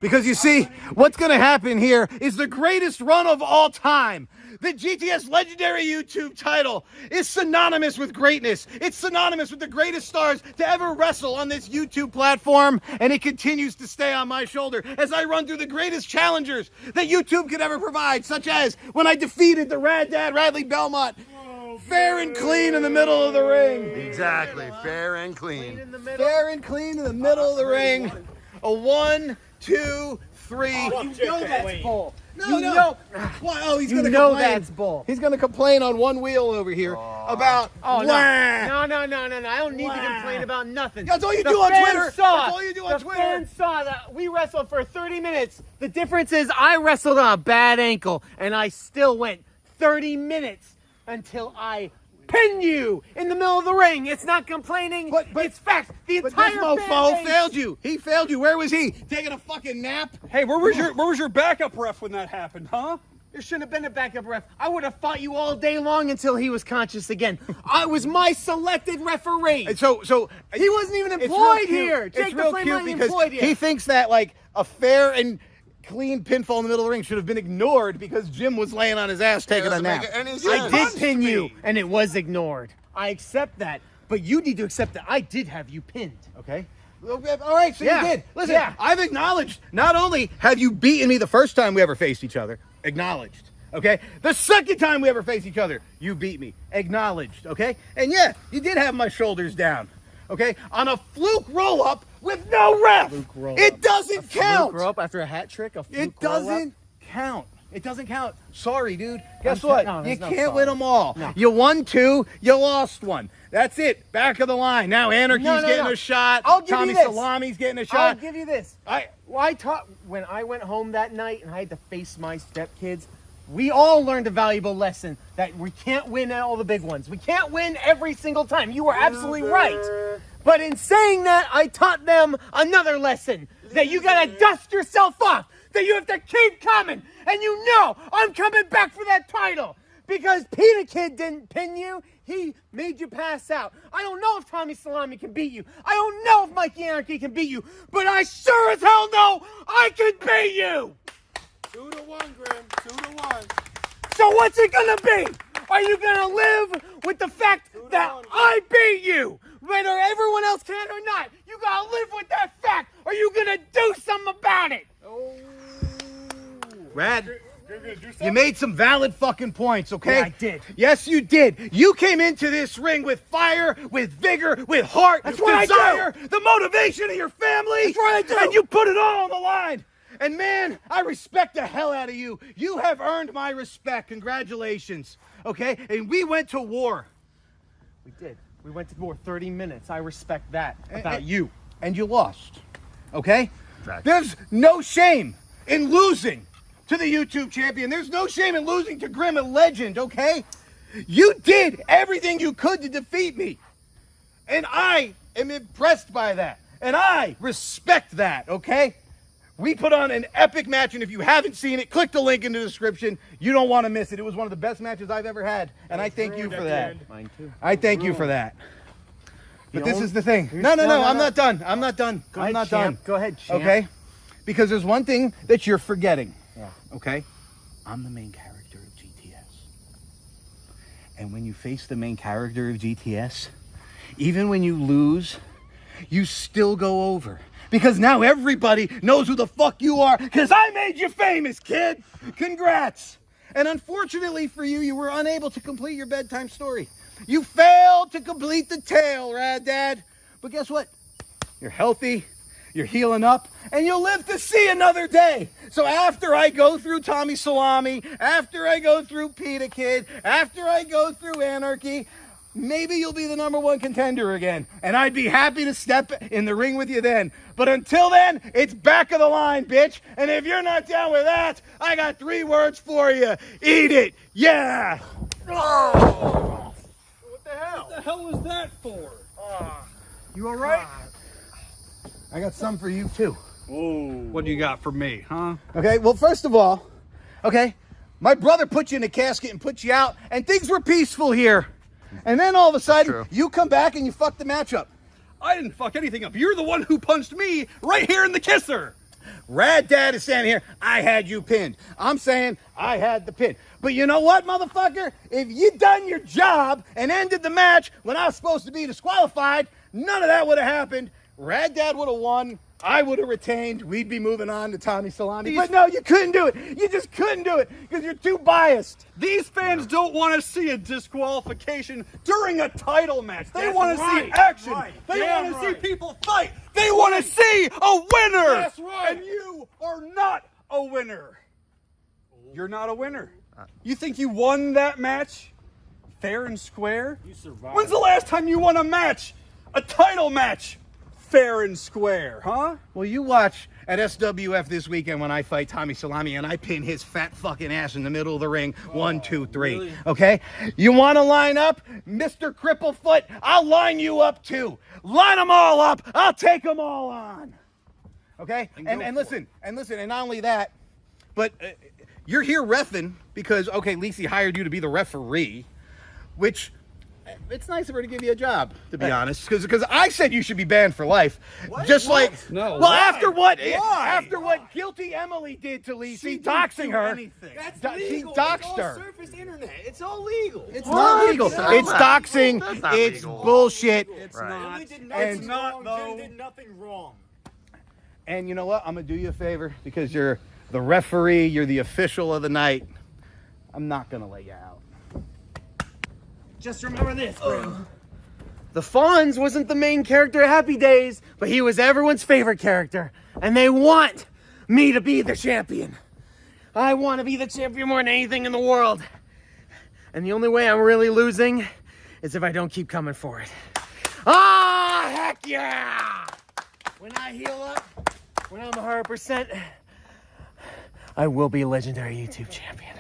Because you see, what's going to happen here is the greatest run of all time. The GTS legendary YouTube title is synonymous with greatness. It's synonymous with the greatest stars to ever wrestle on this YouTube platform, and it continues to stay on my shoulder as I run through the greatest challengers that YouTube could ever provide, such as when I defeated the Rad Dad Radley Belmont, fair and clean in the middle of the ring. Exactly, fair and clean. Fair and clean in the middle of the ring. A 1, 2, 3. Oh, you know that's bull. No. What? Oh, he's gonna complain. That's bull. He's gonna complain on one wheel over here about. Oh, no. I don't need to complain about nothing. That's all you do on Twitter. That's all you do on Twitter. The fans saw that we wrestled for 30 minutes. The difference is I wrestled on a bad ankle, and I still went 30 minutes until I pin you in the middle of the ring. It's not complaining. But it's facts. The entire this mofo failed you. He failed you. Where was he? Taking a fucking nap? Hey, where was your backup ref when that happened, huh? There shouldn't have been a backup ref. I would have fought you all day long until he was conscious again. I was my selected referee. And so he wasn't even employed here. It's Jake real the Flame cute wasn't because employed here. he thinks that like a fair and clean pinfall in the middle of the ring should have been ignored because Jim was laying on his ass taking a nap. I did pin you, and it was ignored. I accept that, but you need to accept that I did have you pinned. Okay. All right, so Yeah. you did. Listen, Yeah. I've acknowledged, not only have you beaten me the first time we ever faced each other, acknowledged, okay? The second time we ever faced each other, you beat me, acknowledged, okay? And yeah, you did have my shoulders down, okay? On a fluke roll-up with no ref. It doesn't count. Fluke roll up after a hat trick? It doesn't count. It doesn't count. Sorry, dude. Guess what? You can't win them all. No. You won 2, you lost 1. That's it. Back of the line. Now Anarchy's getting a shot. I'll give Tommy you this. Salami's getting a shot. I'll give you this. I taught when I went home that night and I had to face my stepkids. We all learned a valuable lesson that we can't win all the big ones. We can't win every single time. You were absolutely right. But in saying that, I taught them another lesson. That you gotta dust yourself off. That you have to keep coming. And you know I'm coming back for that title. Because Peter Kid didn't pin you. He made you pass out. I don't know if Tommy Salami can beat you. I don't know if Mikey Anarchy can beat you. But I sure as hell know I can beat you. 2-1, Grim. 2-1. So what's it gonna be? Are you gonna live with the fact that I beat you? Whether everyone else can or not. You gotta live with that fact. Or you gonna do something about it. Rad, you made some valid fucking points, okay? Yeah, I did. Yes, you did. You came into this ring with fire, with vigor, with heart, That's what I desire, the motivation of your family. That's what I do. And you put it all on the line. And man, I respect the hell out of you. You have earned my respect. Congratulations. Okay? And we went to war. We did. We went to war 30 minutes. I respect that about you. And you lost. Okay? There's no shame in losing to the YouTube champion. There's no shame in losing to Grim, a legend, okay? You did everything you could to defeat me. And I am impressed by that. And I respect that, okay? We put on an epic match, and if you haven't seen it, click the link in the description. You don't want to miss it. It was one of the best matches I've ever had, and I thank you for that. Mine too. I thank you for that. But this is the thing. No, I'm not done. I'm not done. I'm not done. Go ahead, champ. Okay? Because there's one thing that you're forgetting. Yeah. Okay? I'm the main character of GTS. And when you face the main character of GTS, even when you lose, you still go over. Because now everybody knows who the fuck you are, because I made you famous, kid. Congrats. And unfortunately for you, you were unable to complete your bedtime story. You failed to complete the tale, Rad Dad. But guess what? You're healthy, you're healing up, and you'll live to see another day. So after I go through Tommy Salami, after I go through Peter Kid, after I go through Anarchy, maybe you'll be the #1 contender again. And I'd be happy to step in the ring with you then. But until then, it's back of the line, bitch. And if you're not down with that, I got 3 words for you. Eat it. Yeah. What the hell was that for? You all right? I got some for you too. Oh. What do you got for me, huh? Okay, well, first of all, okay, my brother put you in a casket and put you out, and things were peaceful here. And then all of a sudden, you come back and you fuck the match up. I didn't fuck anything up. You're the one who punched me right here in the kisser. Rad Dad is standing here. I had you pinned. I'm saying I had the pin. But you know what, motherfucker? If you done your job and ended the match when I was supposed to be disqualified, none of that would have happened. Rad Dad would have won. I would have retained. We'd be moving on to Tommy Salami. But no, you couldn't do it. You just couldn't do it because you're too biased. These fans don't want to see a disqualification during a title match. They That's want to right. see action. Right. They Damn want to see right. people fight. They want to see a winner. That's right. And you are not a winner. You're not a winner. You think you won that match fair and square? You survived. When's the last time you won a match? A title match? Fair and square, huh? Well, you watch at SWF this weekend when I fight Tommy Salami and I pin his fat fucking ass in the middle of the ring. 1, 2, 3. really? Okay? You want to line up? Mr. Cripplefoot, I'll line you up too. Line them all up. I'll take them all on. Okay? And listen, and not only that, but you're here reffing because, okay, Lisi hired you to be the referee, which... It's nice of her to give you a job, to be honest, because I said you should be banned for life. Just like, No, well, why? after what Guilty Emily did to Lisi, doxing her, That's she legal. doxed It's all her. surface internet. It's all legal. It's not legal. What? It's doxing. That's not It's legal. bullshit. It's Emily not. did And- nothing not, wrong. though. Jim did nothing wrong. And you know what? I'm gonna do you a favor because you're the referee. You're the official of the night. I'm not gonna let you out. Just remember this, Grim. The Fonz wasn't the main character of Happy Days, but he was everyone's favorite character. And they want me to be the champion. I want to be the champion more than anything in the world. And the only way I'm really losing is if I don't keep coming for it. Ah, heck yeah! When I heal up, when I'm 100%, I will be a legendary YouTube champion.